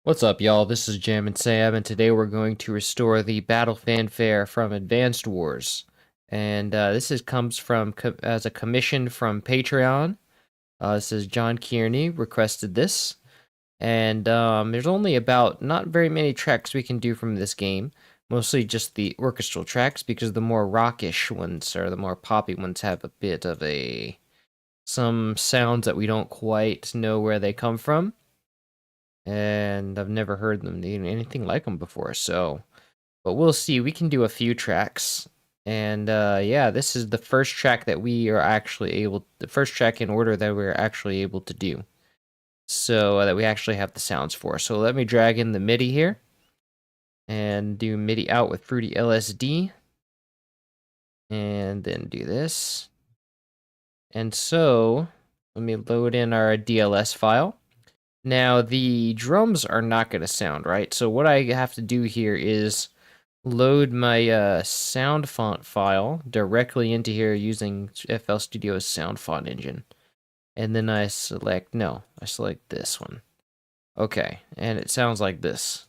What's up, y'all? This is Jam and Sam, and today we're going to restore the Battle Fanfare from Advanced Wars. And comes from as a commission from Patreon. This is John Kearney requested this, and there's only about not very many tracks we can do from this game. Mostly just the orchestral tracks, because the more rockish ones or the more poppy ones have a bit of some sounds that we don't quite know where they come from. And I've never heard them anything like them before, but we'll see. We can do a few tracks, and yeah, this is the first track that we are the first track in order that we're actually able to do, so that we actually have the sounds for. So let me drag in the MIDI here, and do MIDI out with Fruity LSD, and then do this, and so let me load in our DLS file. Now, the drums are not going to sound right, so what I have to do here is load my sound font file directly into here using FL Studio's sound font engine. And then I select this one. Okay, and it sounds like this.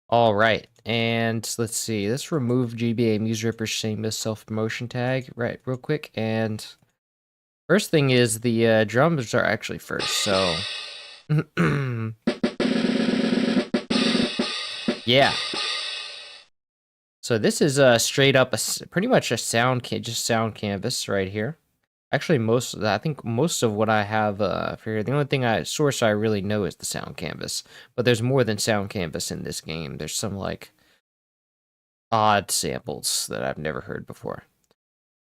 All right, and let's see. Let's remove GBA Music Ripper Shameless self-promotion tag real quick. And first thing is the drums are actually first. So yeah. So this is straight up pretty much a sound canvas right here. Actually, I think most of what I have for here, the only source I really know is the sound canvas. But there's more than sound canvas in this game. There's some like odd samples that I've never heard before.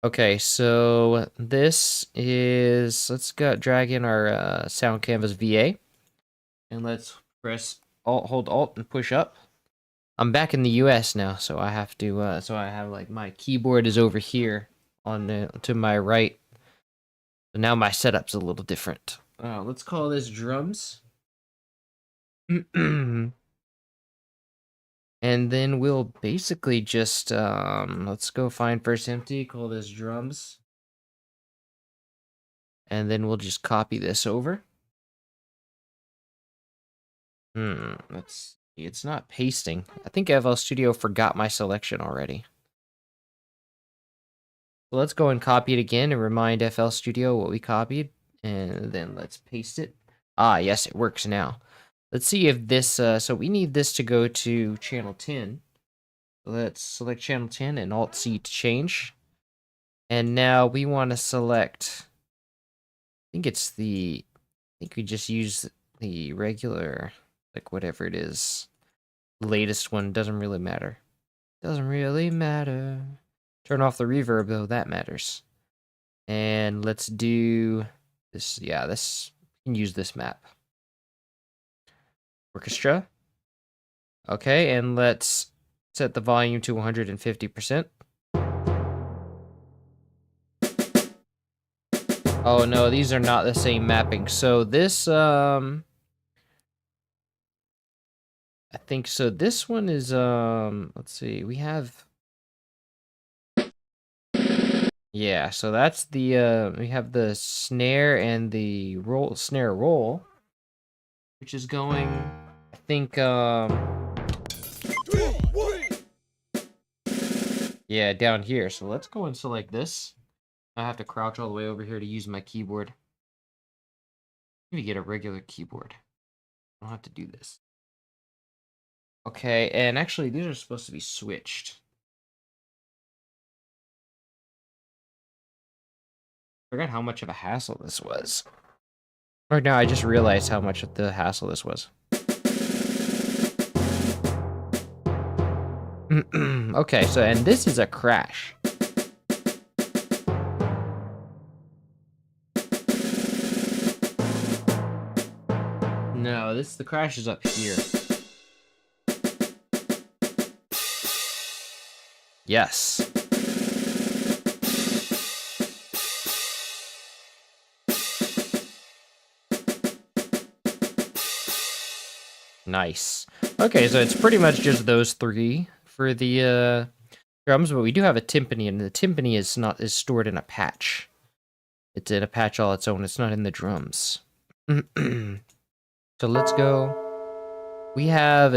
Okay, so let's drag in our sound canvas VA, and let's hold Alt and push up. I'm back in the US now, so I have to like my keyboard is over here to my right. So now my setup's a little different. Let's call this drums. And then we'll basically just let's go find first empty, call this drums. And then we'll just copy this over. Let's see, it's not pasting. I think FL Studio forgot my selection already. So let's go and copy it again and remind FL Studio what we copied. And then let's paste it. Ah, yes, it works now. Let's see if this, so we need this to go to channel 10. Let's select channel 10 and Alt-C to change. And now we want to select, I think we just use the regular, like whatever it is. The latest one, doesn't really matter. Doesn't really matter. Turn off the reverb though, that matters. And let's do this, yeah, this, we can use this map. Orchestra. Okay, and let's set the volume to 150%. Oh no, these are not the same mapping. So this, I think so. This one is, let's see, we have, yeah, so that's the, we have the snare and the snare roll, which is going, I think, yeah, down here. So let's go and select this. I have to crouch all the way over here to use my keyboard. Maybe get a regular keyboard. I don't have to do this. Okay, and actually, these are supposed to be switched. I forgot how much of a hassle this was. Or now I just realized how much of the hassle this was. Okay, so, and this is a crash. No, the crash is up here. Yes. Nice. Okay, so it's pretty much just those three for the drums, but we do have a timpani, and the timpani is stored in a patch. It's in a patch all its own. It's not in the drums. So let's go. We have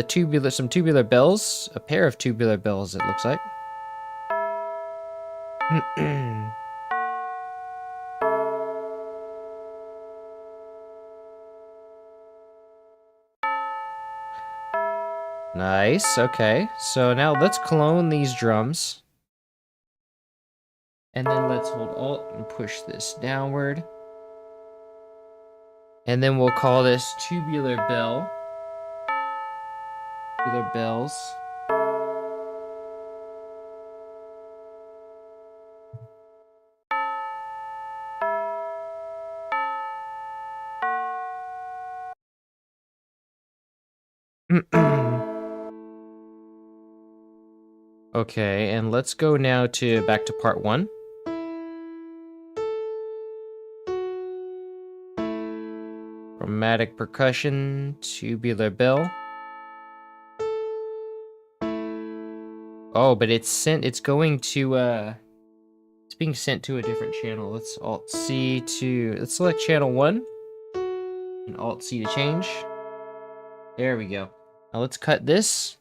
some tubular bells, a pair of tubular bells, it looks like. Nice, okay. So now let's clone these drums. And then let's hold Alt and push this downward. And then we'll call this tubular bell. Tubular bells. Okay, and let's go now back to part 1. Chromatic percussion, tubular bell. Oh, but it's being sent to a different channel. Let's Alt-C let's select channel 1, and Alt-C to change. There we go. Now let's cut this.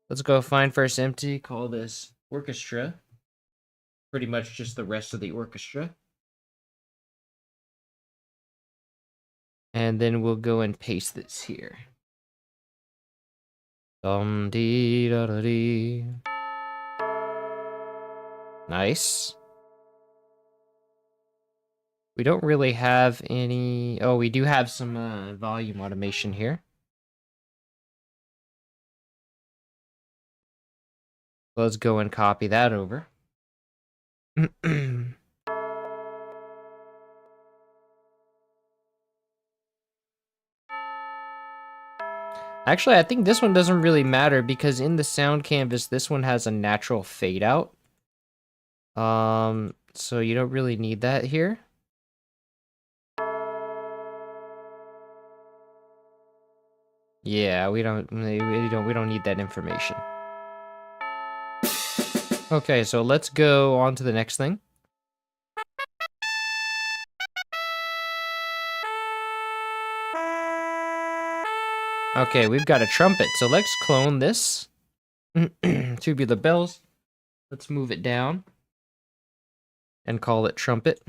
Let's go find first empty, call this Orchestra. Pretty much just the rest of the orchestra. And then we'll go and paste this here. Dee da da dee. Nice. We don't really have any... Oh, we do have some volume automation here. Let's go and copy that over. Actually, I think this one doesn't really matter because in the sound canvas, this one has a natural fade out. So you don't really need that here. Yeah, we don't need that information. Okay, so let's go on to the next thing. Okay, we've got a trumpet, so let's clone this. Tubular bells. Let's move it down and call it trumpet.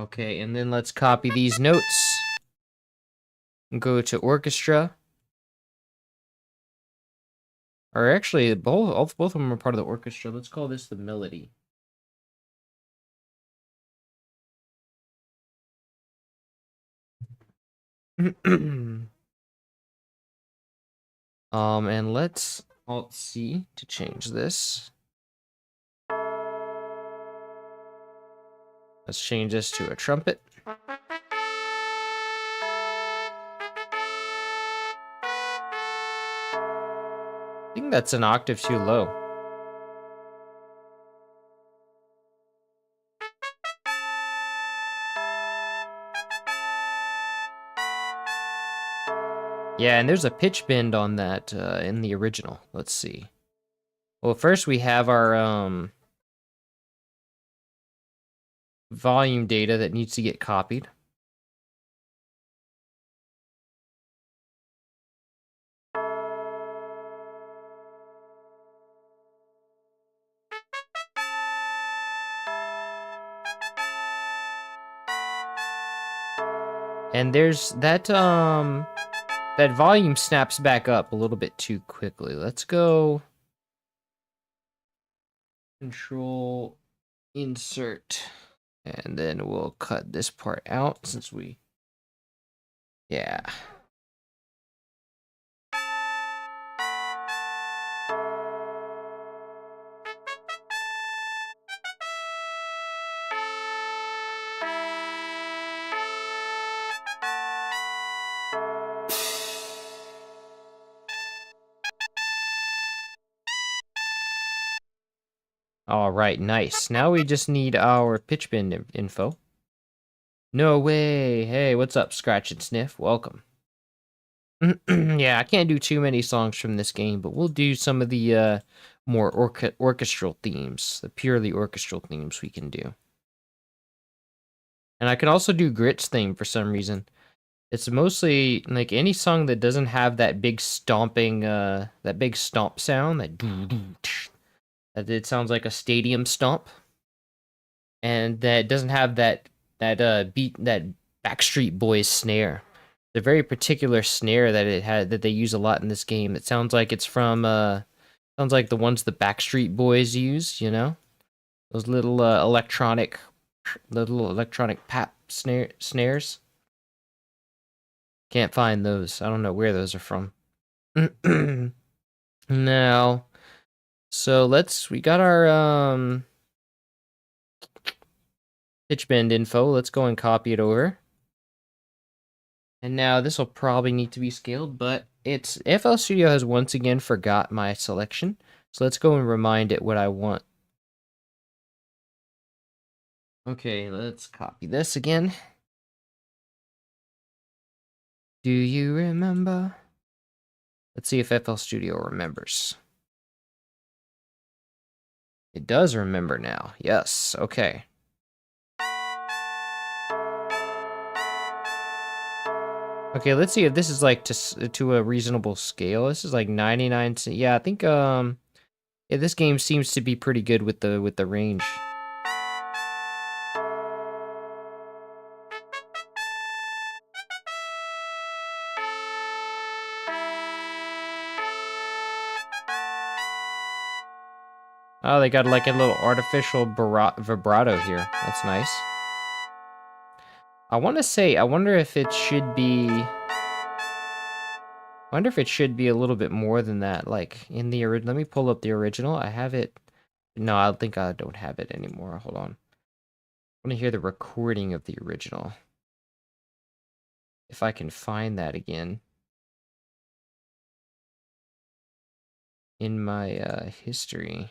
Okay, and then let's copy these notes. Go to orchestra. Or actually, both of them are part of the orchestra. Let's call this the melody. And let's Alt-C to change this. Let's change this to a trumpet. I think that's an octave too low. Yeah, and there's a pitch bend on that in the original. Let's see. Well, first we have our volume data that needs to get copied. And there's that volume snaps back up a little bit too quickly. Let's go Control Insert, and then we'll cut this part out since yeah. All right, nice. Now we just need our pitch bend info. No way. Hey, what's up, Scratch and Sniff? Welcome. Yeah, I can't do too many songs from this game, but we'll do some of the more orchestral themes, the purely orchestral themes we can do. And I can also do Grit's theme for some reason. It's mostly like any song that doesn't have that big stomping, that big stomp sound, that it sounds like a stadium stomp, and that doesn't have that beat, that Backstreet Boys snare. The very particular snare that it had, that they use a lot in this game. It sounds like it's from sounds like the ones the Backstreet Boys use, you know? Those little electronic pap snares. Can't find those. I don't know where those are from. Now, so we got our pitch bend info. Let's go and copy it over. And now this will probably need to be scaled, but it's FL Studio has once again forgot my selection. So let's go and remind it what I want. Okay, let's copy this again. Do you remember? Let's see if FL Studio remembers. It does remember now. Yes, okay. Okay, let's see if this is like to a reasonable scale. This is like 99. Yeah, I think yeah, this game seems to be pretty good with the range. Oh, they got like a little artificial vibrato here. That's nice. I wonder if it should be... I wonder if it should be a little bit more than that. Like, in the original... Let me pull up the original. I have it... No, I think I don't have it anymore. Hold on. I want to hear the recording of the original. If I can find that again. In my history.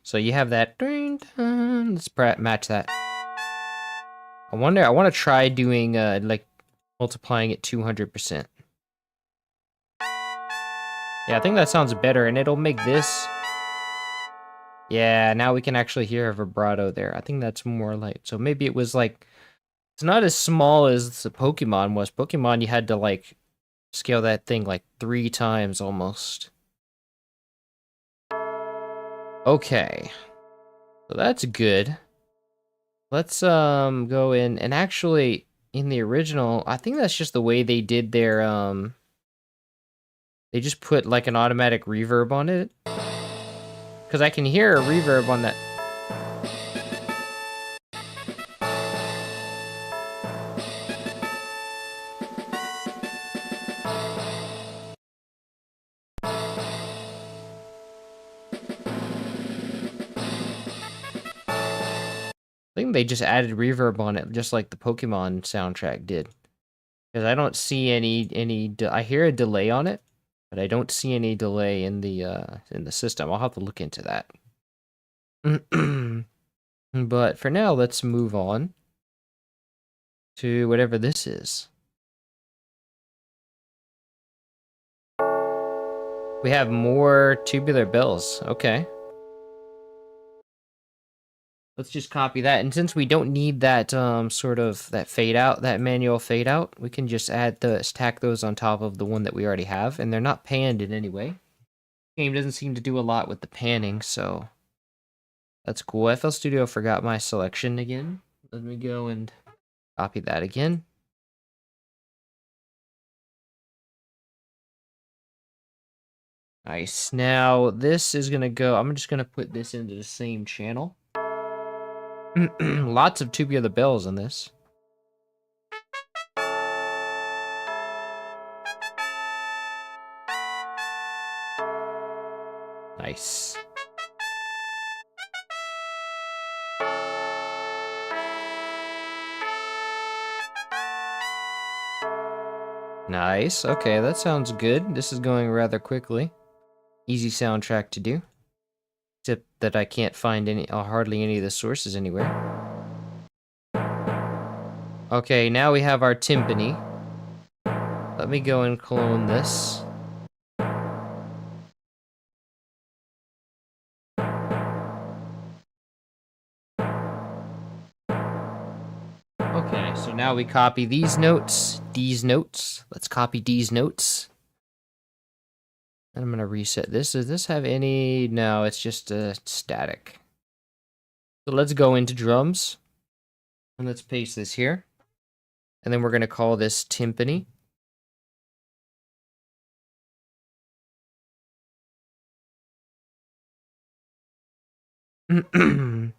So you have that. Let's match that. I want to try doing like multiplying it 200%. Yeah, I think that sounds better, and it'll make this... Yeah, now we can actually hear a vibrato there. I think that's more like... So maybe it was like... It's not as small as the Pokemon was. Pokemon, you had to like scale that thing like 3 times almost. Okay. So that's good. Let's go in, and actually in the original, I think that's just the way they did their they just put like an automatic reverb on it. Cuz I can hear a reverb on that. I think they just added reverb on it just like the Pokemon soundtrack did. Cuz I don't see any I hear a delay on it, but I don't see any delay in the system. I'll have to look into that. But for now, let's move on to whatever this is. We have more tubular bells. Okay. Let's just copy that. And since we don't need that sort of that fade out, that manual fade out, we can just stack those on top of the one that we already have, and they're not panned in any way. The game doesn't seem to do a lot with the panning, so that's cool. FL Studio forgot my selection again. Let me go and copy that again. Nice. Now this is gonna go. I'm just gonna put this into the same channel. Lots of tubular bells in this. Nice. Nice. Okay, that sounds good. This is going rather quickly. Easy soundtrack to do. Except that I can't find any, hardly any of the sources anywhere. Okay, now we have our timpani. Let me go and clone this. Okay, so now we copy these notes, Let's copy these notes. And I'm gonna reset this. Does this have any? No, it's just static. So let's go into drums. And let's paste this here. And then we're gonna call this timpani. And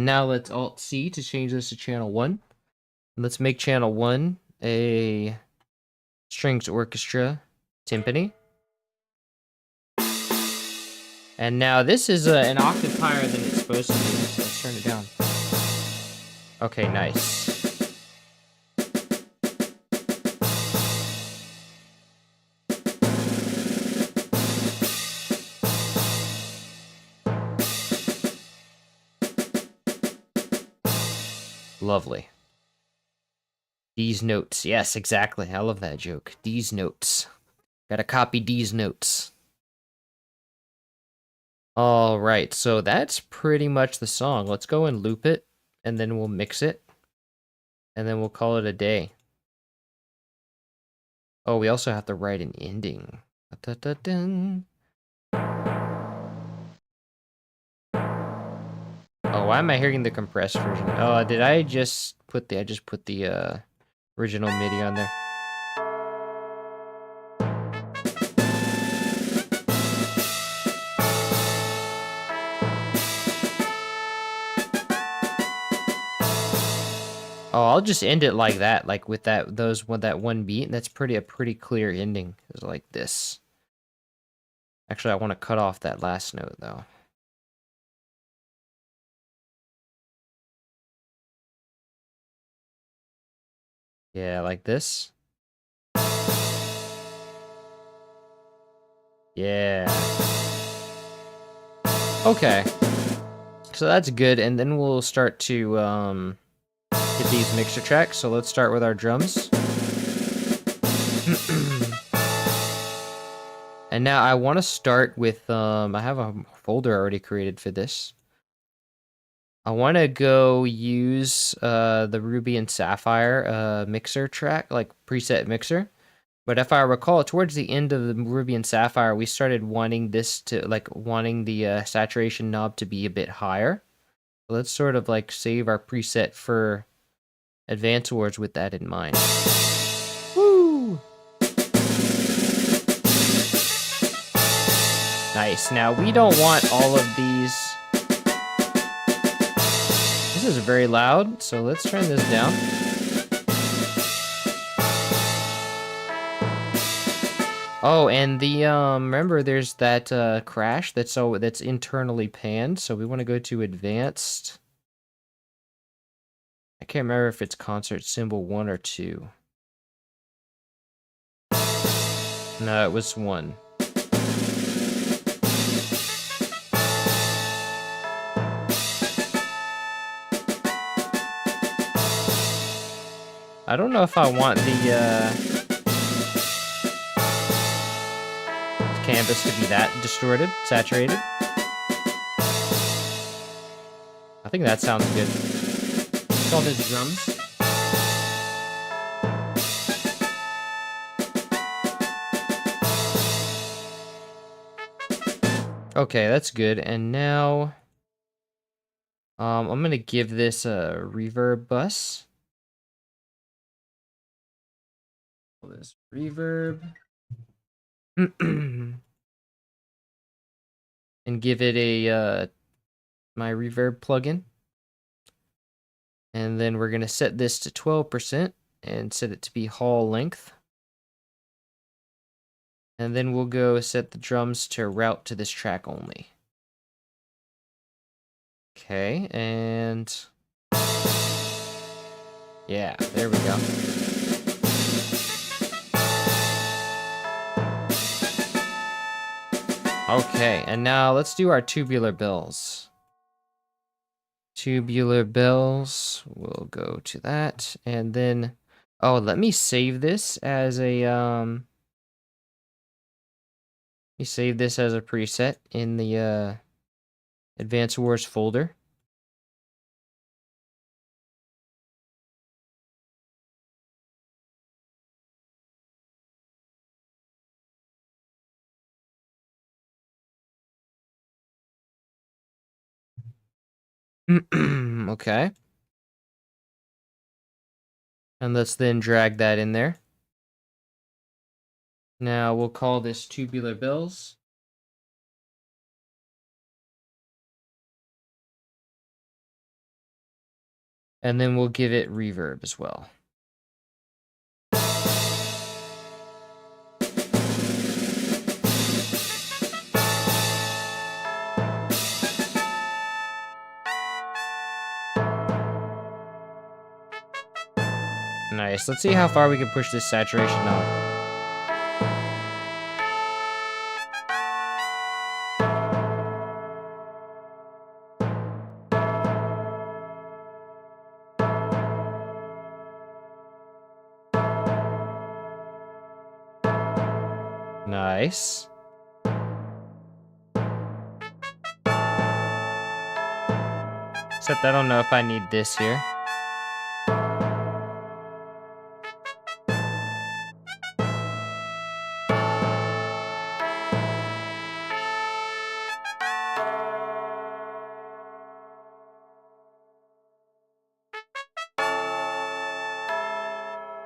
now let's Alt-C to change this to channel 1. And let's make channel 1 a strings orchestra timpani. And now this is an octave higher than it's supposed to be, so let's turn it down. Okay, nice. Lovely. These notes. Yes, exactly. I love that joke. These notes. Gotta copy these notes. All right, so that's pretty much the song. Let's go and loop it, and then we'll mix it, and then we'll call it a day. Oh, we also have to write an ending. Da-da-da-dun. Oh, why am I hearing the compressed version? Oh, did I just put the original MIDI on there? Oh, I'll just end it like that, like with that one beat. And that's a pretty clear ending. It's like this. Actually, I want to cut off that last note though. Yeah, like this. Yeah. Okay. So that's good, and then we'll start to get these mixer tracks. So let's start with our drums. And now I want to start with I have a folder already created for this. I want to go use the Ruby and Sapphire mixer track, like preset mixer. But if I recall, towards the end of the Ruby and Sapphire, we started wanting this to, wanting the saturation knob to be a bit higher. So let's sort of like save our preset for Advance Wars with that in mind. Woo! Nice. Now, we don't want all of these. This is very loud, so let's turn this down. Oh, and the remember there's that crash that's internally panned, so we want to go to advanced. I can't remember if it's concert symbol 1 or 2. No, it was 1. I don't know if I want the canvas to be that distorted, saturated. I think that sounds good. Let's call this drums. Okay, that's good. And now I'm gonna give this a reverb bus. This reverb. And give it a my reverb plugin. And then we're gonna set this to 12% and set it to be hall length. And then we'll go set the drums to route to this track only. Okay, and yeah, there we go. Okay, and now let's do our tubular bells. Tubular bells, we'll go to that, and then, oh, let me save this as a, let me save this as a preset in the, Advanced Wars folder. Okay. And let's then drag that in there. Now we'll call this tubular bells. And then we'll give it reverb as well. Nice. Let's see how far we can push this saturation up. Nice. Except I don't know if I need this here.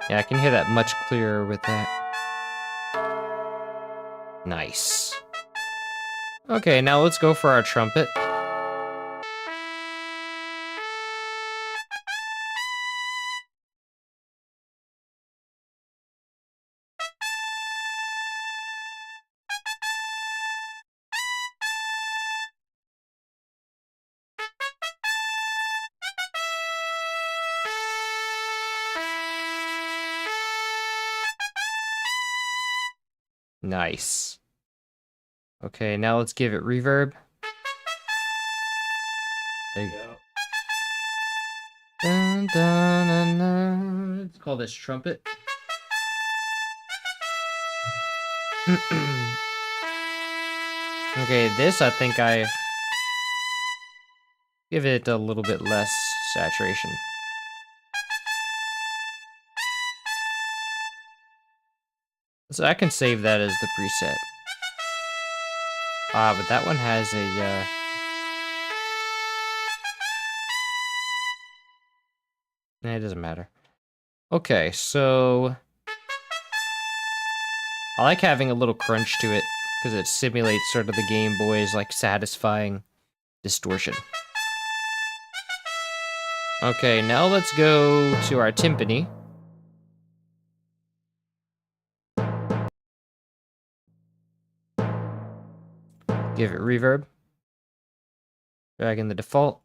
Yeah, I can hear that much clearer with that. Nice. Okay, now let's go for our trumpet. Nice. Okay, now let's give it reverb. There you go. Dun, dun, dun, dun. Let's call this trumpet. Okay, this I think I give it a little bit less saturation. So I can save that as the preset. Ah, but that one has a, it doesn't matter. Okay, so I like having a little crunch to it because it simulates sort of the Game Boy's like satisfying distortion. Okay, now let's go to our timpani. Give it reverb. Drag in the default.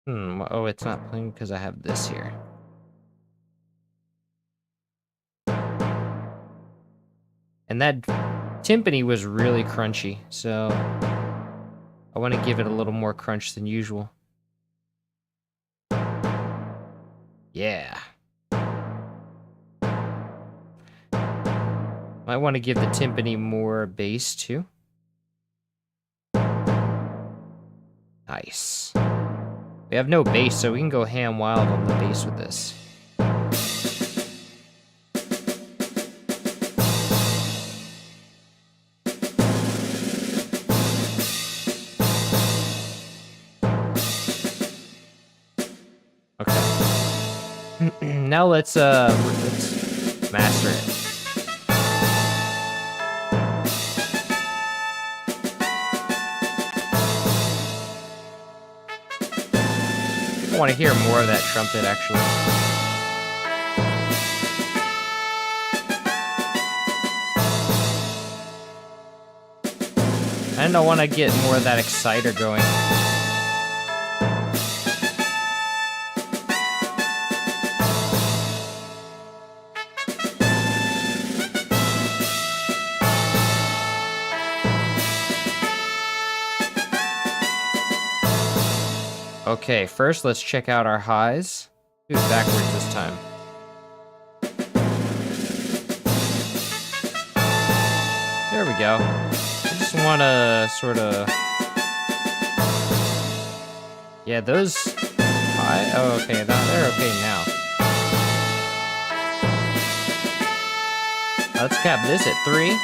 Oh, it's not playing because I have this here. And that timpani was really crunchy, so I want to give it a little more crunch than usual. Yeah. Might want to give the timpani more bass too. Nice. We have no bass, so we can go ham wild on the bass with this. Okay. Now let's master it. I want to hear more of that trumpet, actually. And I want to get more of that exciter going. Okay, first let's check out our highs. Do it backwards this time. There we go. I just want to sort of... Yeah, those high... Oh, okay, they're okay now. Let's cap this at 3.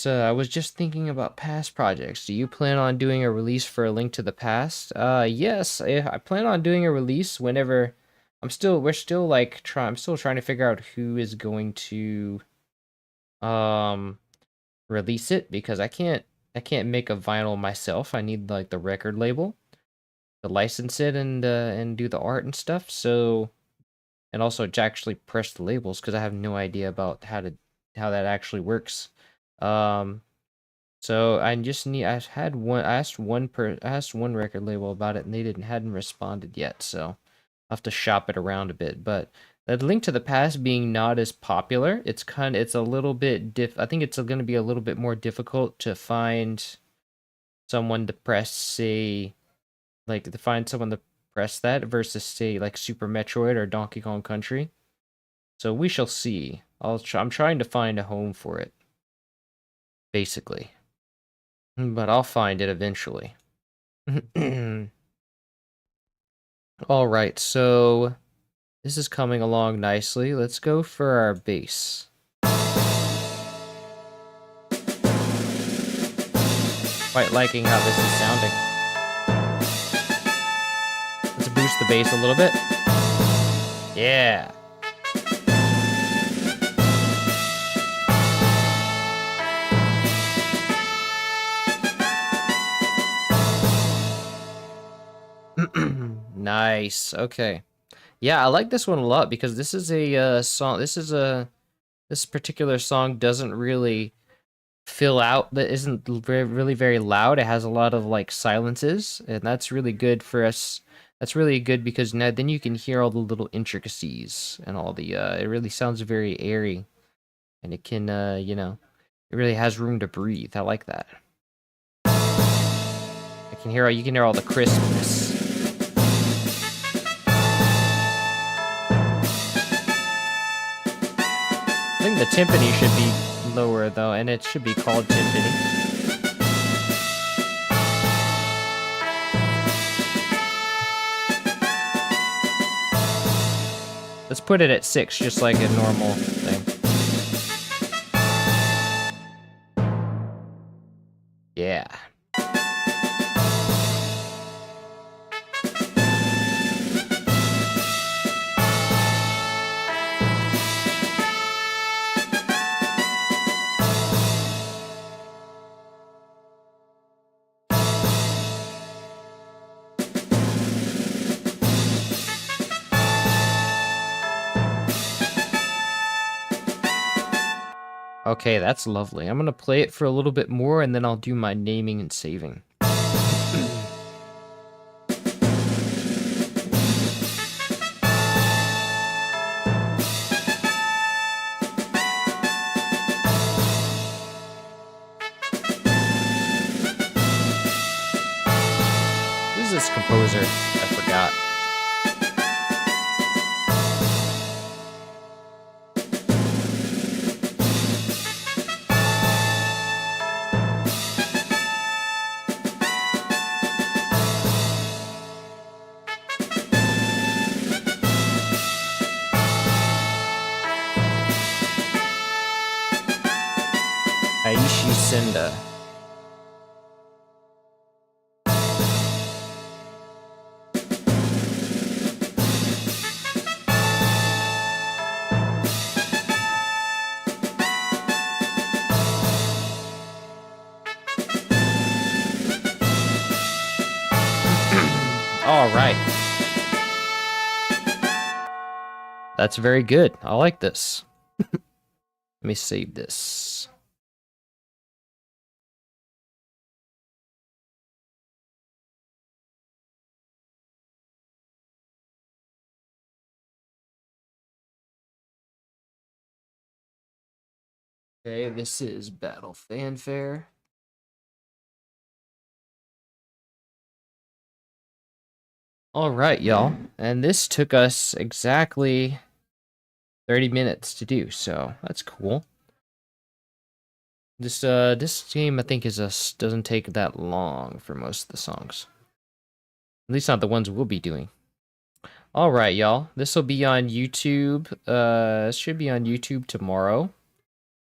I was just thinking about past projects. Do you plan on doing a release for A Link to the Past? Yes, I plan on doing a release whenever I'm still trying to figure out who is going to release it, because I can't make a vinyl myself. I need like the record label to license it and do the art and stuff. So, and also to actually press the labels, because I have no idea about how that actually works. So I asked one record label about it, and they hadn't responded yet, so I'll have to shop it around a bit. But the Link to the Past being not as popular, it's a little bit I think it's going to be a little bit more difficult to find someone to press, say, that versus, say, like Super Metroid or Donkey Kong Country. So we shall see. I'm trying to find a home for it, basically. But I'll find it eventually. Alright, so this is coming along nicely. Let's go for our bass. Quite liking how this is sounding. Let's boost the bass a little bit. Yeah. Nice. Okay. Yeah, I like this one a lot, because this is a song. This particular song doesn't really fill out. That isn't really very loud. It has a lot of like silences, and that's really good for us. That's really good because now then you can hear all the little intricacies and all the. It really sounds very airy, and it can it really has room to breathe. I like that. You can hear all the crispness. I think the timpani should be lower, though, and it should be called timpani. Let's put it at 6, just like a normal thing. Yeah. Okay, that's lovely. I'm gonna play it for a little bit more, and then I'll do my naming and saving. Who's this composer? I forgot. Aishi Senda. right. That's very good. I like this. Let me save this. Okay, this is Battle Fanfare. All right, y'all. And this took us exactly 30 minutes to do, so that's cool. This game I think doesn't take that long for most of the songs. At least not the ones we'll be doing. All right, y'all. This will be on YouTube. It should be on YouTube tomorrow.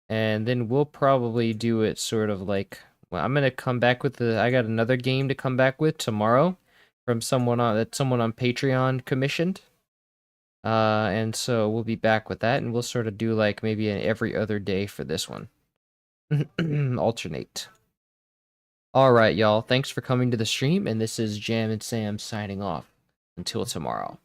And then we'll probably do it sort of like, well, I'm gonna come back with I got another game to come back with tomorrow from someone on Patreon commissioned. And so we'll be back with that, and we'll sort of do like maybe an every other day for this one. Alternate. All right, y'all. Thanks for coming to the stream, and this is Jam and Sam signing off. Until tomorrow.